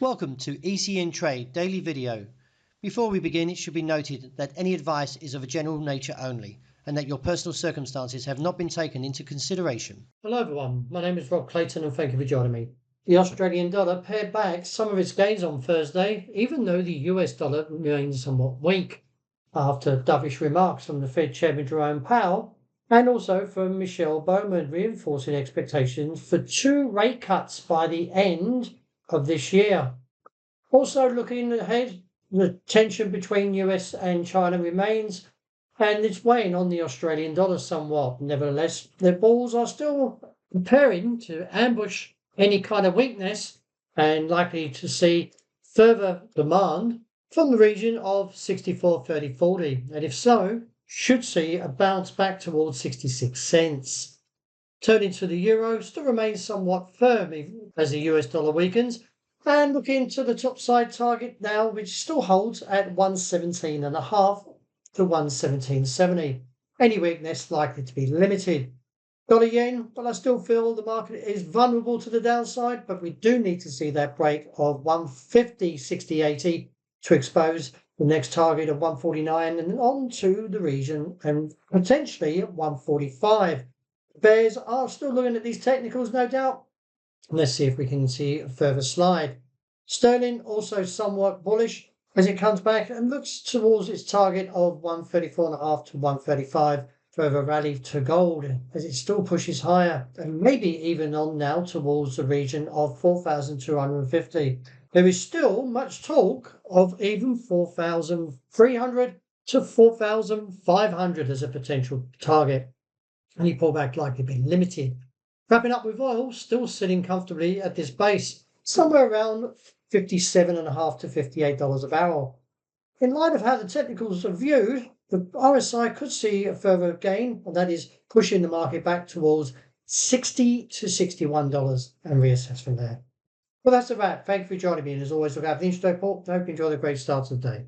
Welcome to ECN Trade Daily Video. Before we begin, it should be noted that any advice is of a general nature only and that your personal circumstances have not been taken into consideration. Hello everyone, my name is Rob Clayton and thank you for joining me. The Australian dollar pared back some of its gains on Thursday, even though the US dollar remains somewhat weak after dovish remarks from the Fed Chairman Jerome Powell and also from Michelle Bowman reinforcing expectations for 2 rate cuts by the end of this year. Also looking ahead, the tension between US and China remains and it's weighing on the Australian dollar somewhat. Nevertheless, the bulls are still preparing to ambush any kind of weakness and likely to see further demand from the region of 64.30.40, and if so, should see a bounce back towards 66 cents. Turning to the euro, still remains somewhat firm as the US dollar weakens, and looking to the top side target now, which still holds at 117.5 to 117.70. Any weakness likely to be limited. Dollar yen, well, I still feel the market is vulnerable to the downside, but we do need to see that break of 150.60.80 to expose the next target of 149 and on to the region and potentially 145. Bears are still looking at these technicals, no doubt. Let's see if we can see a further slide. Sterling also somewhat bullish as it comes back and looks towards its target of 134.5 to 135. Further rally to gold as it still pushes higher and maybe even on now towards the region of 4,250. There is still much talk of even 4,300 to 4,500 as a potential target. Any pullback likely being limited. Wrapping up with oil, still sitting comfortably at this base, somewhere around $57.5 to $58 a barrel. In light of how the technicals are viewed, the RSI could see a further gain, and that is pushing the market back towards $60 to $61 and reassess from there. Well, that's a wrap. Thank you for joining me, and as always, look out for the interest report. I hope you enjoy the great start of the day.